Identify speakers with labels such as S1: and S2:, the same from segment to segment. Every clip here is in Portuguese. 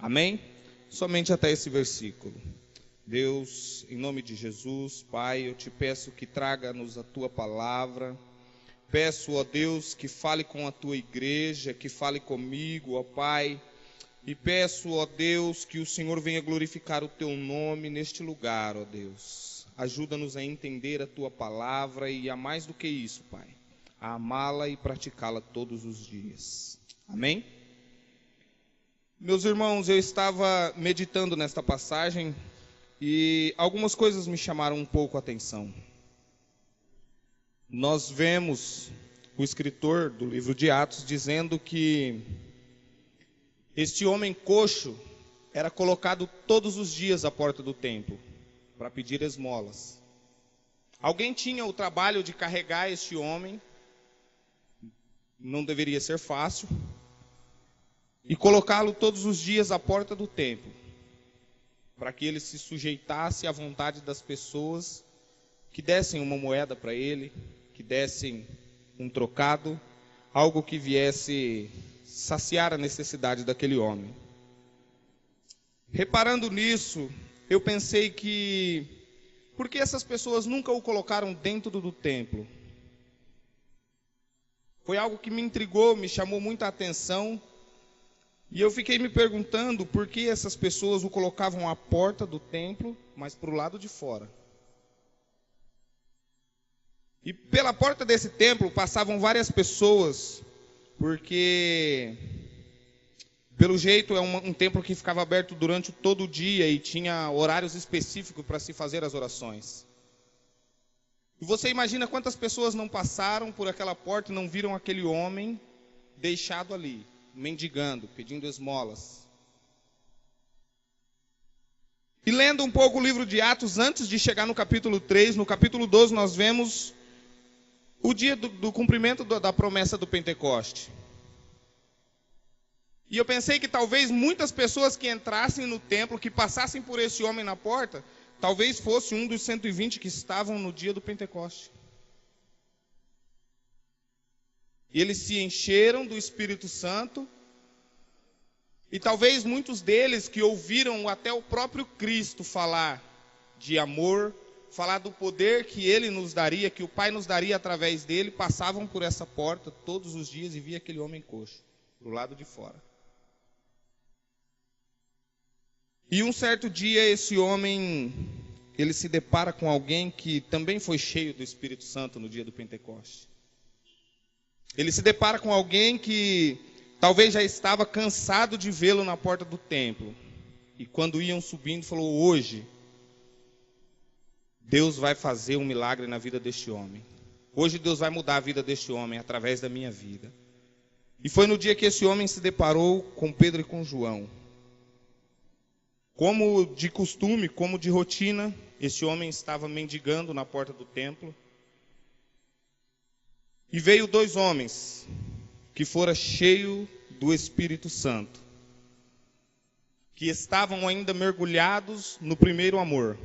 S1: Amém? Somente até esse versículo. Deus, em nome de Jesus, Pai, eu te peço que traga-nos a tua palavra. Peço, ó Deus, que fale com a tua igreja, que fale comigo, ó Pai. E peço, ó Deus, que o Senhor venha glorificar o teu nome neste lugar, ó Deus. Ajuda-nos a entender a tua palavra e a mais do que isso, Pai, a amá-la e praticá-la todos os dias. Amém? Meus irmãos, eu estava meditando nesta passagem e algumas coisas me chamaram um pouco a atenção. Nós vemos o escritor do livro de Atos dizendo que este homem coxo era colocado todos os dias à porta do templo para pedir esmolas. Alguém tinha o trabalho de carregar este homem, não deveria ser fácil, e colocá-lo todos os dias à porta do templo, para que ele se sujeitasse à vontade das pessoas que dessem uma moeda para ele, que dessem um trocado, algo que viesse saciar a necessidade daquele homem. Reparando nisso, eu pensei que, por que essas pessoas nunca o colocaram dentro do templo? Foi algo que me intrigou, me chamou muita atenção, e eu fiquei me perguntando por que essas pessoas o colocavam à porta do templo, mas para o lado de fora. E pela porta desse templo passavam várias pessoas, porque, pelo jeito, é um templo que ficava aberto durante todo o dia e tinha horários específicos para se fazer as orações. E você imagina quantas pessoas não passaram por aquela porta e não viram aquele homem deixado ali, mendigando, pedindo esmolas. E lendo um pouco o livro de Atos, antes de chegar no capítulo 3, no capítulo 12 nós vemos o dia do cumprimento da promessa do Pentecoste. E eu pensei que talvez muitas pessoas que entrassem no templo, que passassem por esse homem na porta, talvez fosse um dos 120 que estavam no dia do Pentecoste. E eles se encheram do Espírito Santo, e talvez muitos deles que ouviram até o próprio Cristo falar de amor, falar do poder que Ele nos daria, que o Pai nos daria através dele, passavam por essa porta todos os dias e via aquele homem coxo, do lado de fora. E um certo dia esse homem, ele se depara com alguém que também foi cheio do Espírito Santo no dia do Pentecoste. Ele se depara com alguém que talvez já estava cansado de vê-lo na porta do templo. E quando iam subindo, falou: hoje Deus vai fazer um milagre na vida deste homem. Hoje Deus vai mudar a vida deste homem através da minha vida. E foi no dia que esse homem se deparou com Pedro e com João. Como de costume, como de rotina, esse homem estava mendigando na porta do templo. E veio dois homens que fora cheio do Espírito Santo, que estavam ainda mergulhados no primeiro amor.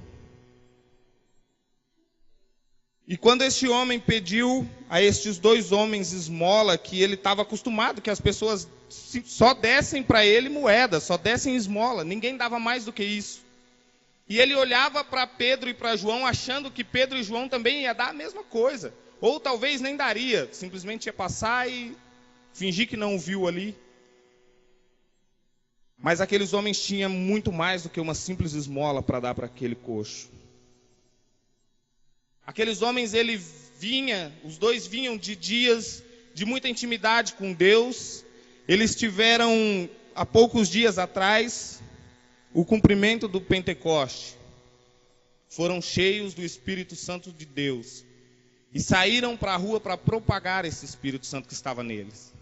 S1: E quando este homem pediu a estes dois homens esmola, que ele estava acostumado, que as pessoas só dessem para ele moeda, só dessem esmola, ninguém dava mais do que isso. E ele olhava para Pedro e para João, achando que Pedro e João também ia dar a mesma coisa. Ou talvez nem daria, simplesmente ia passar e fingir que não o viu ali. Mas aqueles homens tinham muito mais do que uma simples esmola para dar para aquele coxo. Aqueles homens, os dois vinham de dias de muita intimidade com Deus. Eles tiveram, há poucos dias atrás, o cumprimento do Pentecoste. Foram cheios do Espírito Santo de Deus. E saíram para a rua para propagar esse Espírito Santo que estava neles.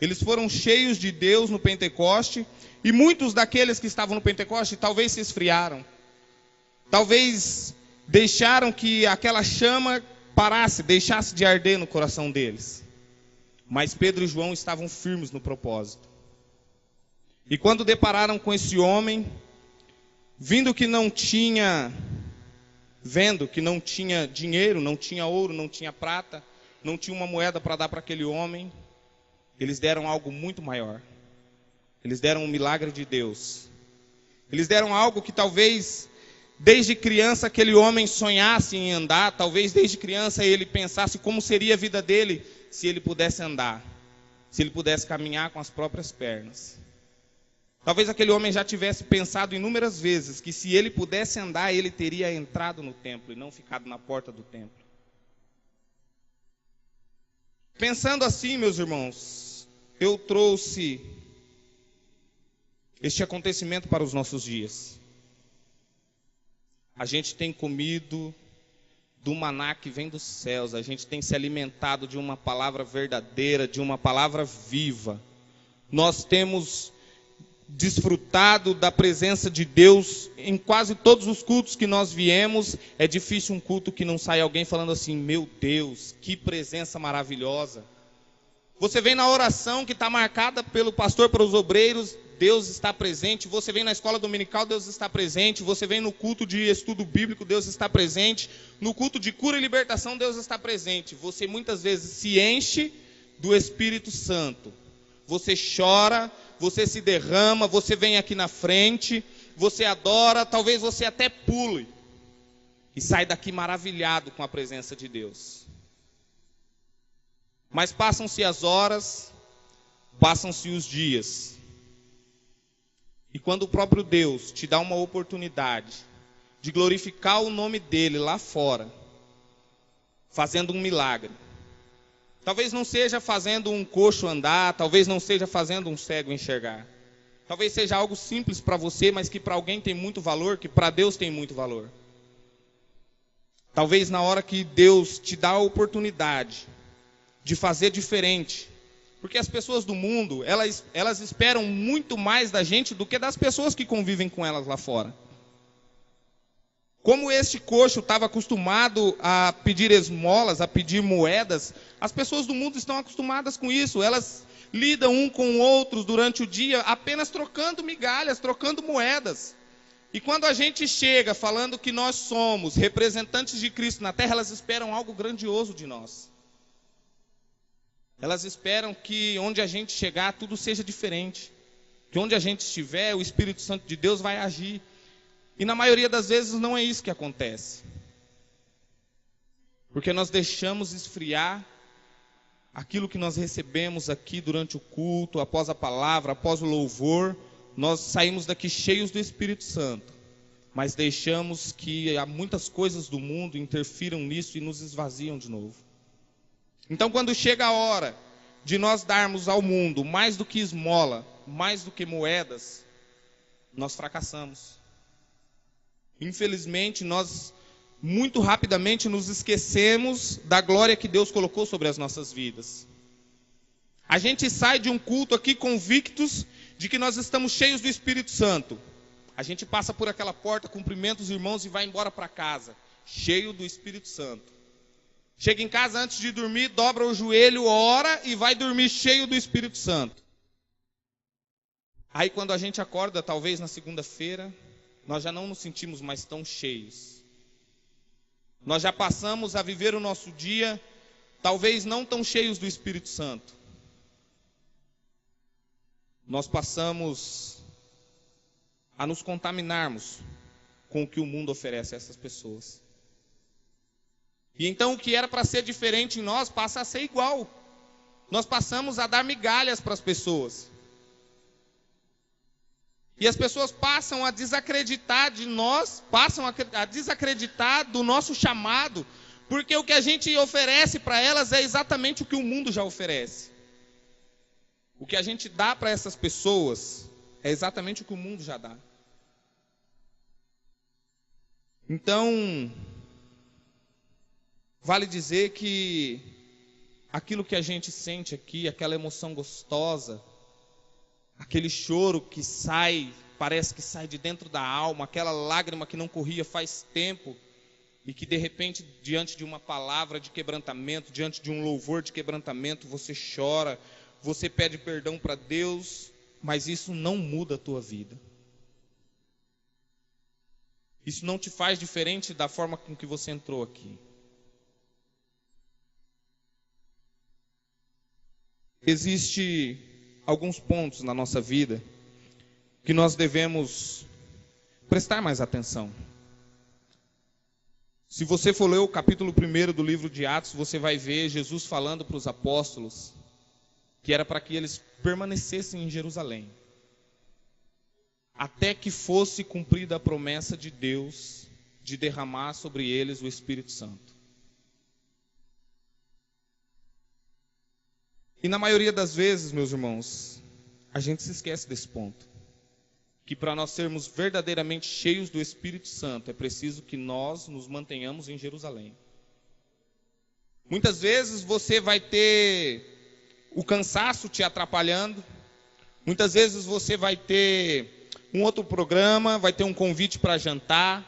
S1: Eles foram cheios de Deus no Pentecoste. E muitos daqueles que estavam no Pentecoste talvez se esfriaram. Talvez deixaram que aquela chama parasse, deixasse de arder no coração deles. Mas Pedro e João estavam firmes no propósito. E quando depararam com esse homem, vendo que não tinha dinheiro, não tinha ouro, não tinha prata, não tinha uma moeda para dar para aquele homem, eles deram algo muito maior. Eles deram um milagre de Deus. Eles deram algo que talvez desde criança aquele homem sonhasse em andar. Talvez desde criança ele pensasse como seria a vida dele se ele pudesse andar. Se ele pudesse caminhar com as próprias pernas. Talvez aquele homem já tivesse pensado inúmeras vezes que se ele pudesse andar, ele teria entrado no templo e não ficado na porta do templo. Pensando assim, meus irmãos, eu trouxe este acontecimento para os nossos dias. A gente tem comido do maná que vem dos céus, a gente tem se alimentado de uma palavra verdadeira, de uma palavra viva. Nós temos desfrutado da presença de Deus em quase todos os cultos que nós viemos. É difícil um culto que não sai alguém falando assim: meu Deus, que presença maravilhosa. Você vem na oração que está marcada pelo pastor para os obreiros, Deus está presente. Você vem na escola dominical, Deus está presente. Você vem no culto de estudo bíblico, Deus está presente. No culto de cura e libertação, Deus está presente. Você muitas vezes se enche do Espírito Santo. Você chora, você se derrama, você vem aqui na frente, você adora, talvez você até pule e sai daqui maravilhado com a presença de Deus. Mas passam-se as horas, passam-se os dias. E quando o próprio Deus te dá uma oportunidade de glorificar o nome dele lá fora, fazendo um milagre. Talvez não seja fazendo um coxo andar, talvez não seja fazendo um cego enxergar. Talvez seja algo simples para você, mas que para alguém tem muito valor, que para Deus tem muito valor. Talvez na hora que Deus te dá a oportunidade de fazer diferente. Porque as pessoas do mundo, elas esperam muito mais da gente do que das pessoas que convivem com elas lá fora. Como este coxo estava acostumado a pedir esmolas, a pedir moedas, as pessoas do mundo estão acostumadas com isso. Elas lidam um com outros durante o dia apenas trocando migalhas, trocando moedas. E quando a gente chega falando que nós somos representantes de Cristo na terra, elas esperam algo grandioso de nós. Elas esperam que onde a gente chegar tudo seja diferente. Que onde a gente estiver, o Espírito Santo de Deus vai agir. E na maioria das vezes não é isso que acontece. Porque nós deixamos esfriar aquilo que nós recebemos aqui durante o culto, após a palavra, após o louvor. Nós saímos daqui cheios do Espírito Santo. Mas deixamos que muitas coisas do mundo interfiram nisso e nos esvaziam de novo. Então quando chega a hora de nós darmos ao mundo mais do que esmola, mais do que moedas, nós fracassamos. Infelizmente, nós muito rapidamente nos esquecemos da glória que Deus colocou sobre as nossas vidas. A gente sai de um culto aqui convictos de que nós estamos cheios do Espírito Santo. A gente passa por aquela porta, cumprimenta os irmãos e vai embora para casa, cheio do Espírito Santo. Chega em casa antes de dormir, dobra o joelho, ora e vai dormir cheio do Espírito Santo. Aí quando a gente acorda, talvez na segunda-feira, nós já não nos sentimos mais tão cheios. Nós já passamos a viver o nosso dia, talvez não tão cheios do Espírito Santo. Nós passamos a nos contaminarmos com o que o mundo oferece a essas pessoas. E então o que era para ser diferente em nós passa a ser igual. Nós passamos a dar migalhas para as pessoas. E as pessoas passam a desacreditar de nós, passam a desacreditar do nosso chamado, porque o que a gente oferece para elas é exatamente o que o mundo já oferece. O que a gente dá para essas pessoas é exatamente o que o mundo já dá. Então, vale dizer que aquilo que a gente sente aqui, aquela emoção gostosa, aquele choro que sai, parece que sai de dentro da alma, aquela lágrima que não corria faz tempo, e que de repente, diante de uma palavra de quebrantamento, diante de um louvor de quebrantamento, você chora, você pede perdão para Deus, mas isso não muda a tua vida. Isso não te faz diferente da forma com que você entrou aqui. Existem alguns pontos na nossa vida que nós devemos prestar mais atenção. Se você for ler o capítulo 1 do livro de Atos, você vai ver Jesus falando para os apóstolos que era para que eles permanecessem em Jerusalém, até que fosse cumprida a promessa de Deus de derramar sobre eles o Espírito Santo. E na maioria das vezes, meus irmãos, a gente se esquece desse ponto. Que para nós sermos verdadeiramente cheios do Espírito Santo, é preciso que nós nos mantenhamos em Jerusalém. Muitas vezes você vai ter o cansaço te atrapalhando. Muitas vezes você vai ter um outro programa, vai ter um convite para jantar.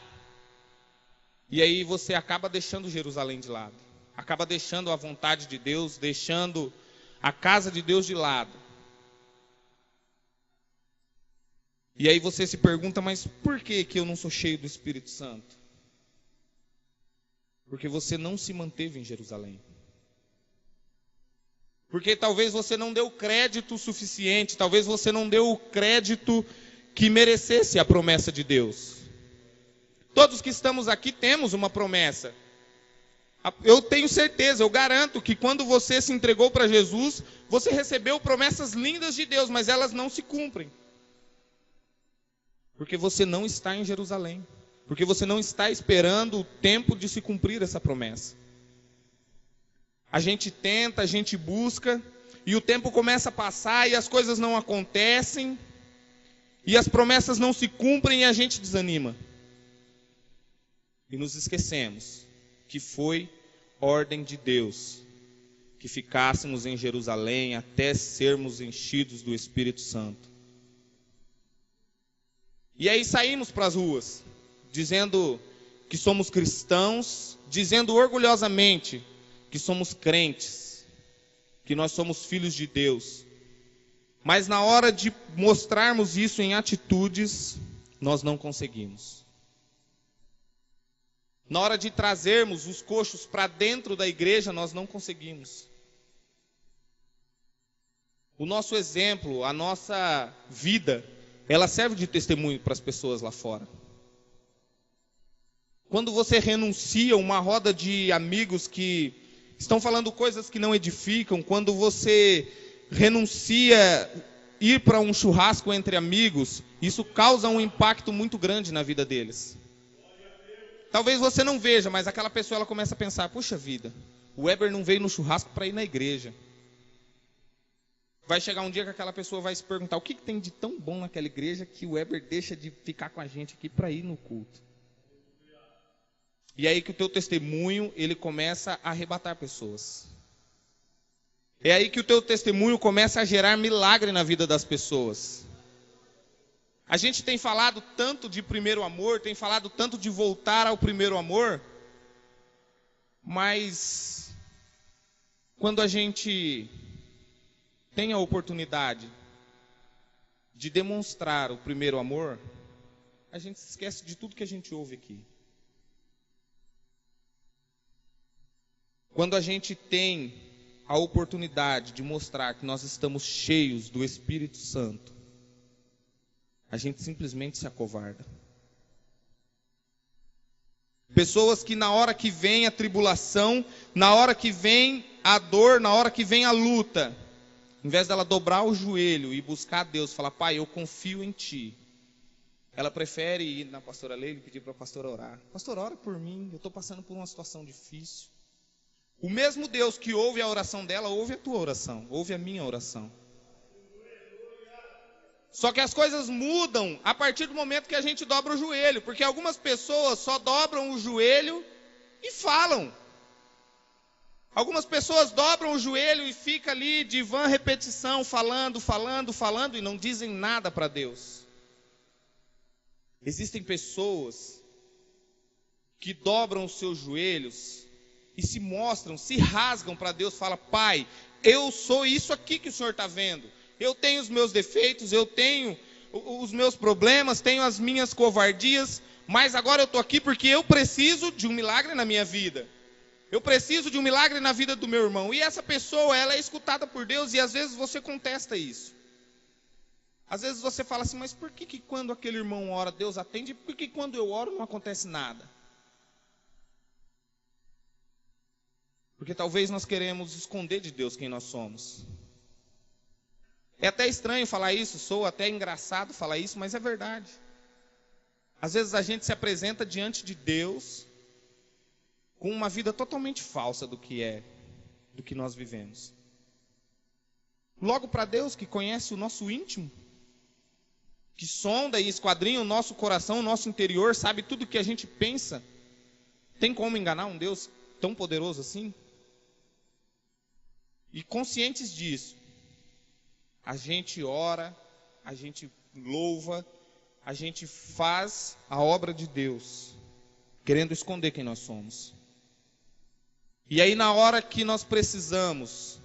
S1: E aí você acaba deixando Jerusalém de lado. Acaba deixando a vontade de Deus, deixando a casa de Deus de lado. E aí você se pergunta, mas por que eu não sou cheio do Espírito Santo? Porque você não se manteve em Jerusalém. Porque talvez você não deu crédito suficiente, talvez você não deu o crédito que merecesse a promessa de Deus. Todos que estamos aqui temos uma promessa. Eu tenho certeza, eu garanto que quando você se entregou para Jesus, você recebeu promessas lindas de Deus, mas elas não se cumprem. Porque você não está em Jerusalém. Porque você não está esperando o tempo de se cumprir essa promessa. A gente tenta, a gente busca, e o tempo começa a passar, e as coisas não acontecem, e as promessas não se cumprem, e a gente desanima. E nos esquecemos que foi ordem de Deus que ficássemos em Jerusalém até sermos enchidos do Espírito Santo. E aí saímos para as ruas, dizendo que somos cristãos, dizendo orgulhosamente que somos crentes, que nós somos filhos de Deus. Mas na hora de mostrarmos isso em atitudes, nós não conseguimos. Na hora de trazermos os coxos para dentro da igreja, nós não conseguimos. O nosso exemplo, a nossa vida, ela serve de testemunho para as pessoas lá fora. Quando você renuncia uma roda de amigos que estão falando coisas que não edificam, quando você renuncia ir para um churrasco entre amigos, isso causa um impacto muito grande na vida deles. Talvez você não veja, mas aquela pessoa ela começa a pensar, puxa vida, o Weber não veio no churrasco para ir na igreja. Vai chegar um dia que aquela pessoa vai se perguntar, o que tem de tão bom naquela igreja que o Weber deixa de ficar com a gente aqui para ir no culto? E aí que o teu testemunho, ele começa a arrebatar pessoas. É aí que o teu testemunho começa a gerar milagre na vida das pessoas. A gente tem falado tanto de primeiro amor, tem falado tanto de voltar ao primeiro amor, mas quando a gente tem a oportunidade de demonstrar o primeiro amor, a gente se esquece de tudo que a gente ouve aqui. Quando a gente tem a oportunidade de mostrar que nós estamos cheios do Espírito Santo, a gente simplesmente se acovarda. Pessoas que na hora que vem a tribulação, na hora que vem a dor, na hora que vem a luta, em vez dela dobrar o joelho e buscar a Deus, falar, Pai, eu confio em Ti, ela prefere ir na pastora Leila e pedir para a pastora orar. Pastora, ora por mim, eu estou passando por uma situação difícil. O mesmo Deus que ouve a oração dela, ouve a tua oração, ouve a minha oração. Só que as coisas mudam a partir do momento que a gente dobra o joelho, porque algumas pessoas só dobram o joelho e falam. Algumas pessoas dobram o joelho e ficam ali de vã repetição, falando e não dizem nada para Deus. Existem pessoas que dobram os seus joelhos e se mostram, se rasgam para Deus, falam, Pai, eu sou isso aqui que o Senhor está vendo. Eu tenho os meus defeitos, eu tenho os meus problemas, tenho as minhas covardias, mas agora eu estou aqui porque eu preciso de um milagre na minha vida. Eu preciso de um milagre na vida do meu irmão. E essa pessoa, ela é escutada por Deus e às vezes você contesta isso. Às vezes você fala assim, mas por que quando aquele irmão ora, Deus atende, e por que quando eu oro não acontece nada? Porque talvez nós queremos esconder de Deus quem nós somos. É até estranho falar isso, sou até engraçado falar isso, mas é verdade. Às vezes a gente se apresenta diante de Deus com uma vida totalmente falsa do que nós vivemos. Logo para Deus, que conhece o nosso íntimo, que sonda e esquadrinha o nosso coração, o nosso interior, sabe tudo o que a gente pensa, tem como enganar um Deus tão poderoso assim? E conscientes disso, a gente ora, a gente louva, a gente faz a obra de Deus, querendo esconder quem nós somos. E aí na hora que nós precisamos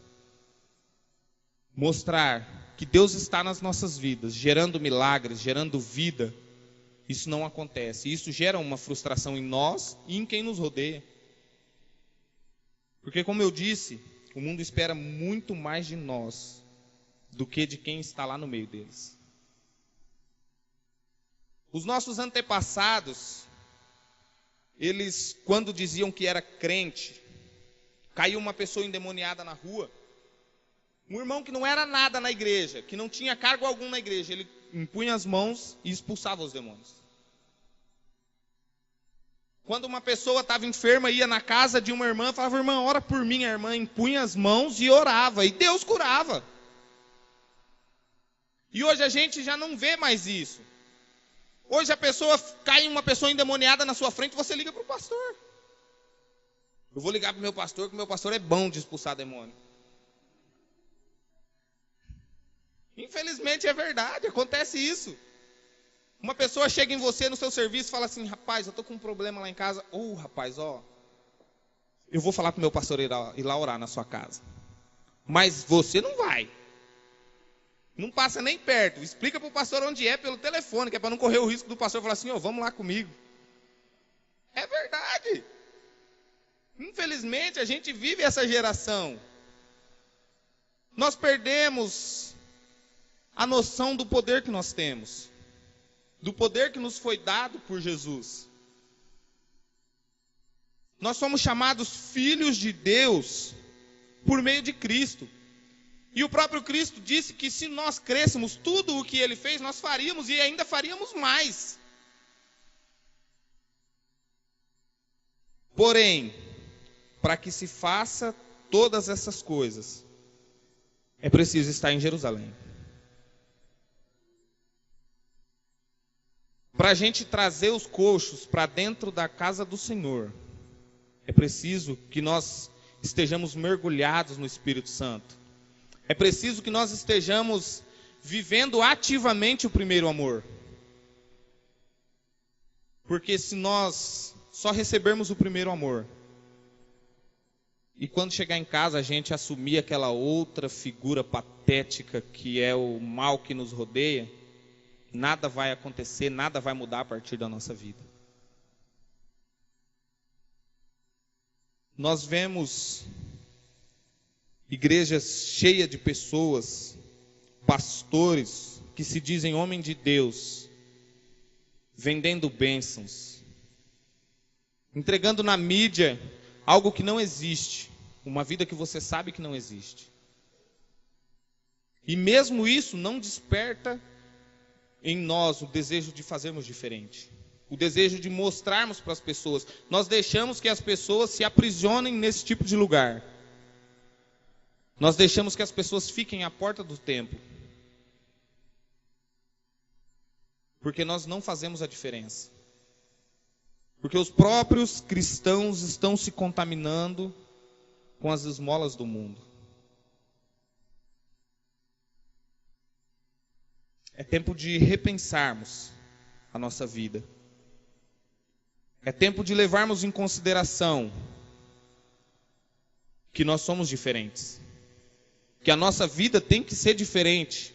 S1: mostrar que Deus está nas nossas vidas, gerando milagres, gerando vida, isso não acontece. Isso gera uma frustração em nós e em quem nos rodeia. Porque como eu disse, o mundo espera muito mais de nós do que de quem está lá no meio deles. Os nossos antepassados, eles, quando diziam que era crente, caiu uma pessoa endemoniada na rua, um irmão que não era nada na igreja, que não tinha cargo algum na igreja, ele impunha as mãos e expulsava os demônios. Quando uma pessoa estava enferma, ia na casa de uma irmã, falava, irmã, ora por mim. A irmã impunha as mãos e orava, e Deus curava. E hoje a gente já não vê mais isso. Hoje a pessoa, cai uma pessoa endemoniada na sua frente, você liga para o pastor. Eu vou ligar para o meu pastor, que o meu pastor é bom de expulsar demônio. Infelizmente é verdade, acontece isso. Uma pessoa chega em você no seu serviço e fala assim, rapaz, eu estou com um problema lá em casa. Rapaz, eu vou falar para o meu pastor ir lá orar na sua casa. Mas você não vai. Não passa nem perto. Explica para o pastor onde é pelo telefone, que é para não correr o risco do pastor falar assim, vamos lá comigo. É verdade. Infelizmente a gente vive essa geração. Nós perdemos a noção do poder que nós temos. Do poder que nos foi dado por Jesus. Nós somos chamados filhos de Deus por meio de Cristo. E o próprio Cristo disse que se nós crêssemos tudo o que Ele fez, nós faríamos e ainda faríamos mais. Porém, para que se faça todas essas coisas, é preciso estar em Jerusalém. Para a gente trazer os coxos para dentro da casa do Senhor, é preciso que nós estejamos mergulhados no Espírito Santo. É preciso que nós estejamos vivendo ativamente o primeiro amor. Porque se nós só recebermos o primeiro amor, e quando chegar em casa a gente assumir aquela outra figura patética que é o mal que nos rodeia, nada vai acontecer, nada vai mudar a partir da nossa vida. Nós vemos igrejas cheias de pessoas, pastores que se dizem homem de Deus, vendendo bênçãos, entregando na mídia algo que não existe, uma vida que você sabe que não existe. E mesmo isso não desperta em nós o desejo de fazermos diferente, o desejo de mostrarmos para as pessoas. Nós deixamos que as pessoas se aprisionem nesse tipo de lugar. Nós deixamos que as pessoas fiquem à porta do templo, porque nós não fazemos a diferença. Porque os próprios cristãos estão se contaminando com as esmolas do mundo. É tempo de repensarmos a nossa vida. É tempo de levarmos em consideração que nós somos diferentes. Que a nossa vida tem que ser diferente.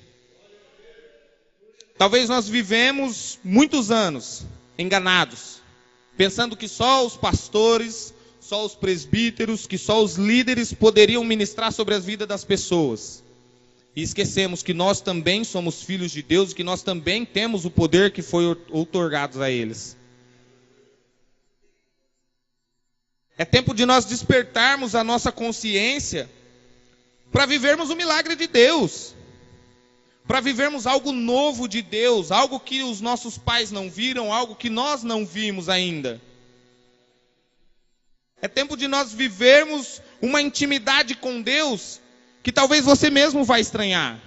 S1: Talvez nós vivemos muitos anos enganados, pensando que só os pastores, só os presbíteros, que só os líderes poderiam ministrar sobre a vida das pessoas. E esquecemos que nós também somos filhos de Deus e que nós também temos o poder que foi outorgado a eles. É tempo de nós despertarmos a nossa consciência para vivermos o milagre de Deus. Para vivermos algo novo de Deus, algo que os nossos pais não viram, algo que nós não vimos ainda. É tempo de nós vivermos uma intimidade com Deus que talvez você mesmo vai estranhar.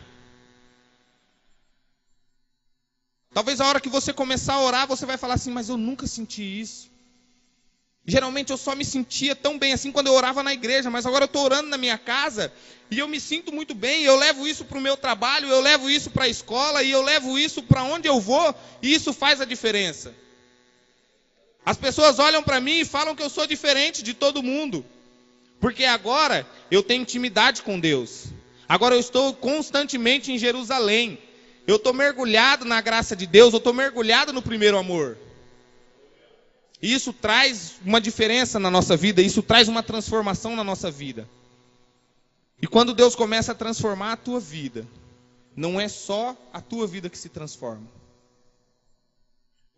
S1: Talvez a hora que você começar a orar, você vai falar assim, mas eu nunca senti isso. Geralmente eu só me sentia tão bem assim quando eu orava na igreja, mas agora eu estou orando na minha casa e eu me sinto muito bem, eu levo isso para o meu trabalho, eu levo isso para a escola e eu levo isso para onde eu vou e isso faz a diferença. As pessoas olham para mim e falam que eu sou diferente de todo mundo, porque agora eu tenho intimidade com Deus, agora eu estou constantemente em Jerusalém, eu estou mergulhado na graça de Deus, eu estou mergulhado no primeiro amor. E isso traz uma diferença na nossa vida, isso traz uma transformação na nossa vida. E quando Deus começa a transformar a tua vida, não é só a tua vida que se transforma.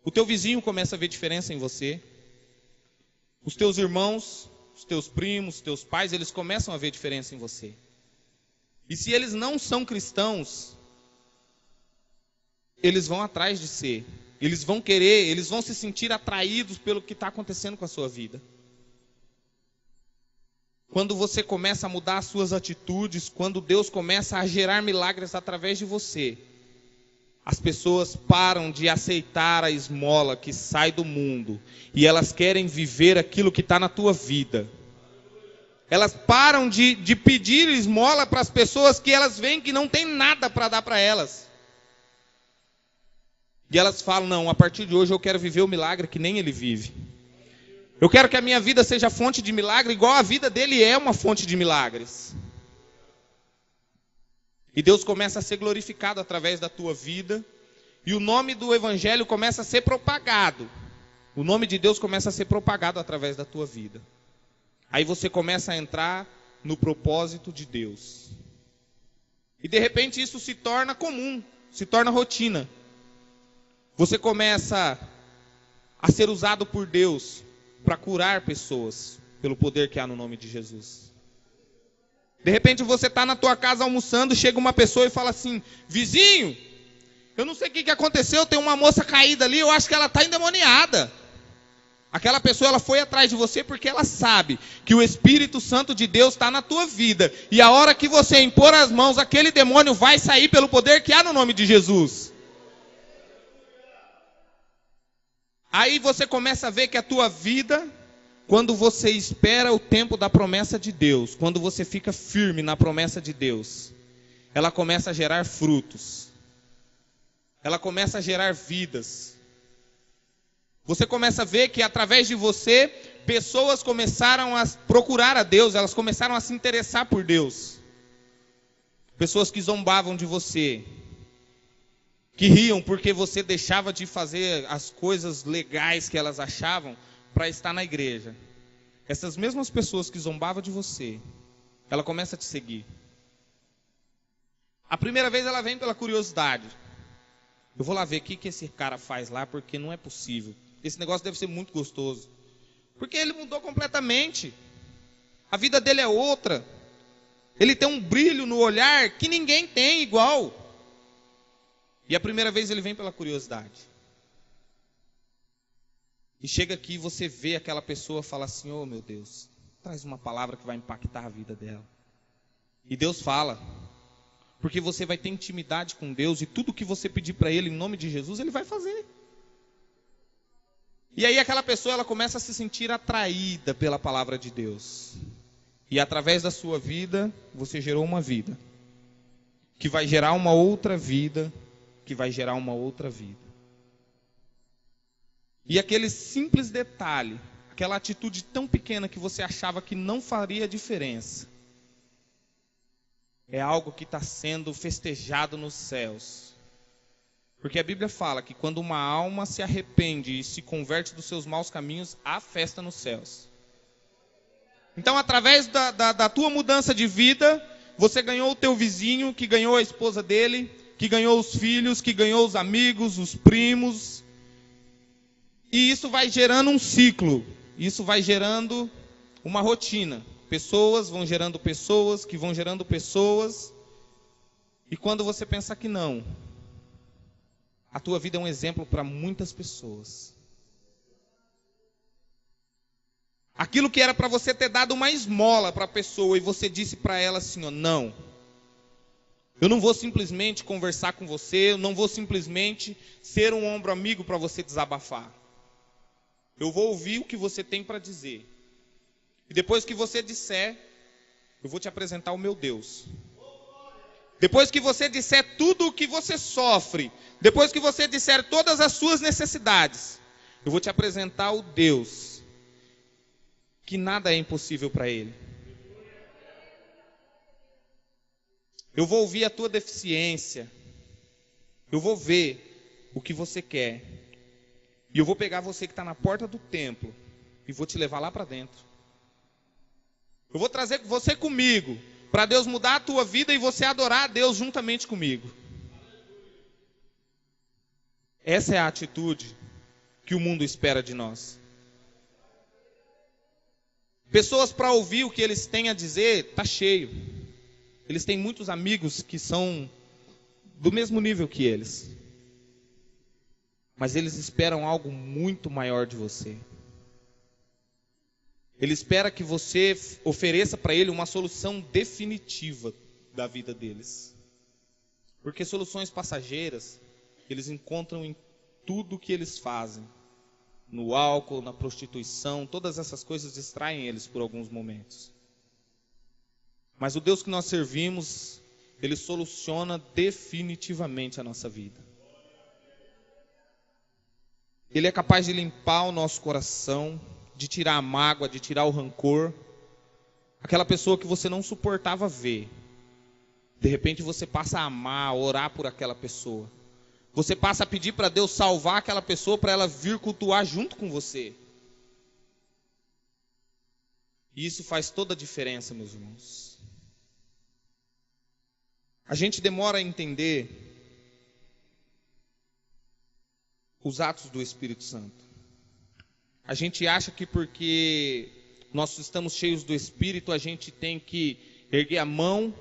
S1: O teu vizinho começa a ver diferença em você. Os teus irmãos, os teus primos, os teus pais, eles começam a ver diferença em você. E se eles não são cristãos, eles vão atrás de ser. Eles vão querer, eles vão se sentir atraídos pelo que está acontecendo com a sua vida. Quando você começa a mudar as suas atitudes, quando Deus começa a gerar milagres através de você, as pessoas param de aceitar a esmola que sai do mundo e elas querem viver aquilo que está na tua vida. Elas param de pedir esmola para as pessoas que elas veem que não tem nada para dar para elas. E elas falam, não, a partir de hoje eu quero viver o milagre que nem ele vive. Eu quero que a minha vida seja fonte de milagre, igual a vida dele é uma fonte de milagres. E Deus começa a ser glorificado através da tua vida. E o nome do evangelho começa a ser propagado. O nome de Deus começa a ser propagado através da tua vida. Aí você começa a entrar no propósito de Deus. E de repente isso se torna comum, se torna rotina. Você começa a ser usado por Deus para curar pessoas pelo poder que há no nome de Jesus. De repente você está na tua casa almoçando, chega uma pessoa e fala assim, vizinho, eu não sei o que aconteceu, tem uma moça caída ali, eu acho que ela está endemoniada. Aquela pessoa ela foi atrás de você porque ela sabe que o Espírito Santo de Deus está na tua vida. E a hora que você impor as mãos, aquele demônio vai sair pelo poder que há no nome de Jesus. Aí você começa a ver que a tua vida, quando você espera o tempo da promessa de Deus, quando você fica firme na promessa de Deus, ela começa a gerar frutos. Ela começa a gerar vidas. Você começa a ver que através de você, pessoas começaram a procurar a Deus, elas começaram a se interessar por Deus. Pessoas que zombavam de você, que riam porque você deixava de fazer as coisas legais que elas achavam para estar na igreja. Essas mesmas pessoas que zombavam de você, ela começa a te seguir. A primeira vez ela vem pela curiosidade. Eu vou lá ver o que esse cara faz lá, porque não é possível. Esse negócio deve ser muito gostoso. Porque ele mudou completamente. A vida dele é outra. Ele tem um brilho no olhar que ninguém tem igual. E a primeira vez ele vem pela curiosidade. E chega aqui e você vê aquela pessoa e fala assim, oh meu Deus, traz uma palavra que vai impactar a vida dela. E Deus fala. Porque você vai ter intimidade com Deus e tudo que você pedir para Ele em nome de Jesus, Ele vai fazer. E aí aquela pessoa ela começa a se sentir atraída pela palavra de Deus. E através da sua vida, você gerou uma vida. Que vai gerar uma outra vida. Que vai gerar uma outra vida. E aquele simples detalhe, aquela atitude tão pequena que você achava que não faria diferença, é algo que está sendo festejado nos céus. Porque a Bíblia fala que quando uma alma se arrepende e se converte dos seus maus caminhos, há festa nos céus. Então, através da tua mudança de vida, você ganhou o teu vizinho, que ganhou a esposa dele, que ganhou os filhos, que ganhou os amigos, os primos. E isso vai gerando um ciclo, isso vai gerando uma rotina. Pessoas vão gerando pessoas, que vão gerando pessoas. E quando você pensar que não, a tua vida é um exemplo para muitas pessoas. Aquilo que era para você ter dado uma esmola para a pessoa e você disse para ela assim, ó, não. Eu não vou simplesmente conversar com você, eu não vou simplesmente ser um ombro amigo para você desabafar. Eu vou ouvir o que você tem para dizer. E depois que você disser, eu vou te apresentar o meu Deus. Depois que você disser tudo o que você sofre, depois que você disser todas as suas necessidades, eu vou te apresentar o Deus, que nada é impossível para Ele. Eu vou ouvir a tua deficiência, eu vou ver o que você quer, e eu vou pegar você que está na porta do templo, e vou te levar lá para dentro. Eu vou trazer você comigo, para Deus mudar a tua vida e você adorar a Deus juntamente comigo. Essa é a atitude que o mundo espera de nós. Pessoas para ouvir o que eles têm a dizer, está cheio. Eles têm muitos amigos que são do mesmo nível que eles. Mas eles esperam algo muito maior de você. Ele espera que você ofereça para ele uma solução definitiva da vida deles. Porque soluções passageiras, eles encontram em tudo que eles fazem. No álcool, na prostituição, todas essas coisas distraem eles por alguns momentos. Mas o Deus que nós servimos, Ele soluciona definitivamente a nossa vida. Ele é capaz de limpar o nosso coração, de tirar a mágoa, de tirar o rancor. Aquela pessoa que você não suportava ver, de repente você passa a amar, a orar por aquela pessoa. Você passa a pedir para Deus salvar aquela pessoa para ela vir cultuar junto com você. E isso faz toda a diferença, meus irmãos. A gente demora a entender os atos do Espírito Santo. A gente acha que porque nós estamos cheios do Espírito, a gente tem que erguer a mão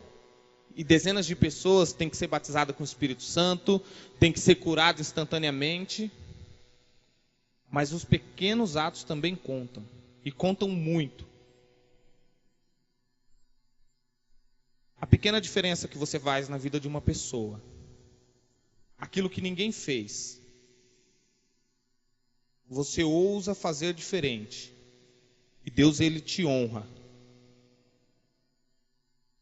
S1: e dezenas de pessoas têm que ser batizadas com o Espírito Santo, tem que ser curado instantaneamente. Mas os pequenos atos também contam, e contam muito. A pequena diferença que você faz na vida de uma pessoa, aquilo que ninguém fez, você ousa fazer diferente, e Deus, Ele te honra.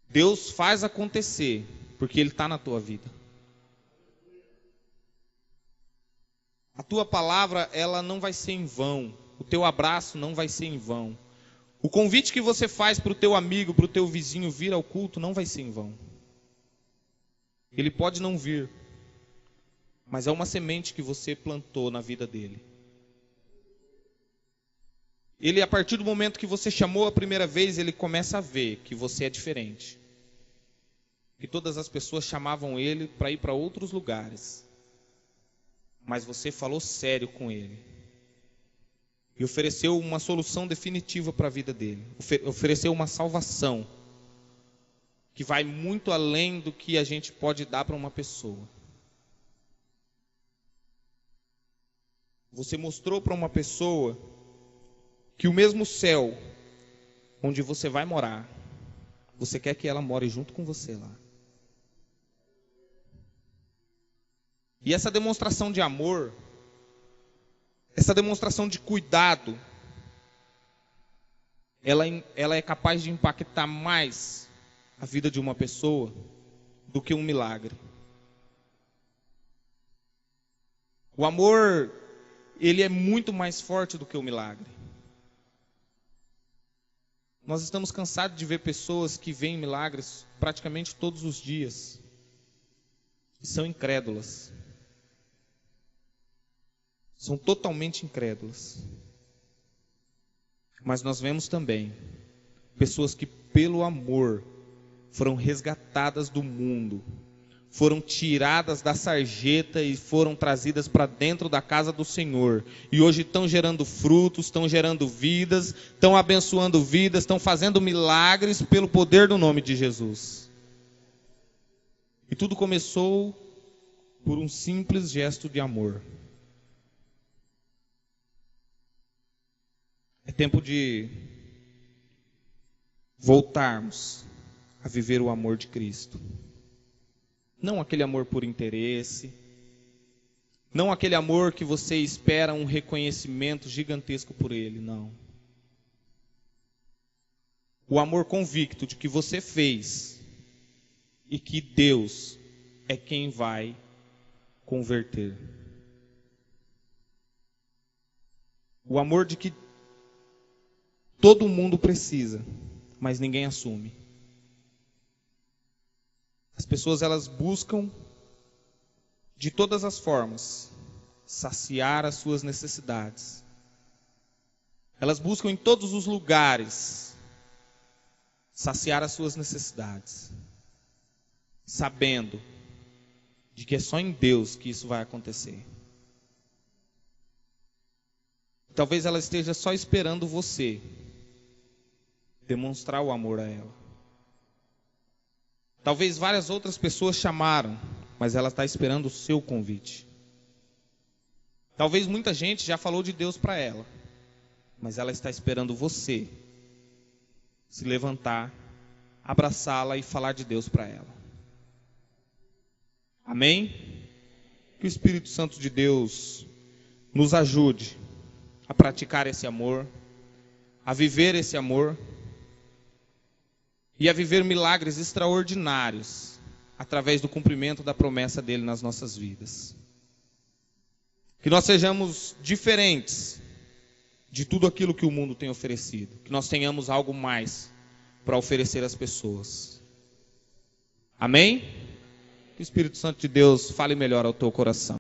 S1: Deus faz acontecer, porque Ele está na tua vida. A tua palavra, ela não vai ser em vão. O teu abraço não vai ser em vão. O convite que você faz para o teu amigo, para o teu vizinho vir ao culto, não vai ser em vão. Ele pode não vir, mas é uma semente que você plantou na vida dele. Ele, a partir do momento que você chamou a primeira vez, ele começa a ver que você é diferente. Que todas as pessoas chamavam ele para ir para outros lugares. Mas você falou sério com ele. E ofereceu uma solução definitiva para a vida dele. Ofereceu uma salvação. Que vai muito além do que a gente pode dar para uma pessoa. Você mostrou para uma pessoa que o mesmo céu onde você vai morar, você quer que ela more junto com você lá. E essa demonstração de amor, essa demonstração de cuidado, ela é capaz de impactar mais a vida de uma pessoa do que um milagre. O amor, ele é muito mais forte do que o milagre. Nós estamos cansados de ver pessoas que veem milagres praticamente todos os dias e são incrédulas. São totalmente incrédulas. Mas nós vemos também pessoas que, pelo amor, foram resgatadas do mundo, foram tiradas da sarjeta e foram trazidas para dentro da casa do Senhor. E hoje estão gerando frutos, estão gerando vidas, estão abençoando vidas, estão fazendo milagres pelo poder do nome de Jesus. E tudo começou por um simples gesto de amor. É tempo de voltarmos a viver o amor de Cristo. Não aquele amor por interesse, não aquele amor que você espera um reconhecimento gigantesco por ele, não. O amor convicto de que você fez e que Deus é quem vai converter. O amor de que todo mundo precisa, mas ninguém assume. As pessoas, elas buscam de todas as formas saciar as suas necessidades. Elas buscam em todos os lugares saciar as suas necessidades, sabendo de que é só em Deus que isso vai acontecer. Talvez ela esteja só esperando você demonstrar o amor a ela. Talvez várias outras pessoas chamaram, mas ela está esperando o seu convite. Talvez muita gente já falou de Deus para ela, mas ela está esperando você se levantar, abraçá-la e falar de Deus para ela. Amém? Que o Espírito Santo de Deus nos ajude a praticar esse amor, a viver esse amor, e a viver milagres extraordinários através do cumprimento da promessa dele nas nossas vidas. Que nós sejamos diferentes de tudo aquilo que o mundo tem oferecido. Que nós tenhamos algo mais para oferecer às pessoas. Amém? Que o Espírito Santo de Deus fale melhor ao teu coração.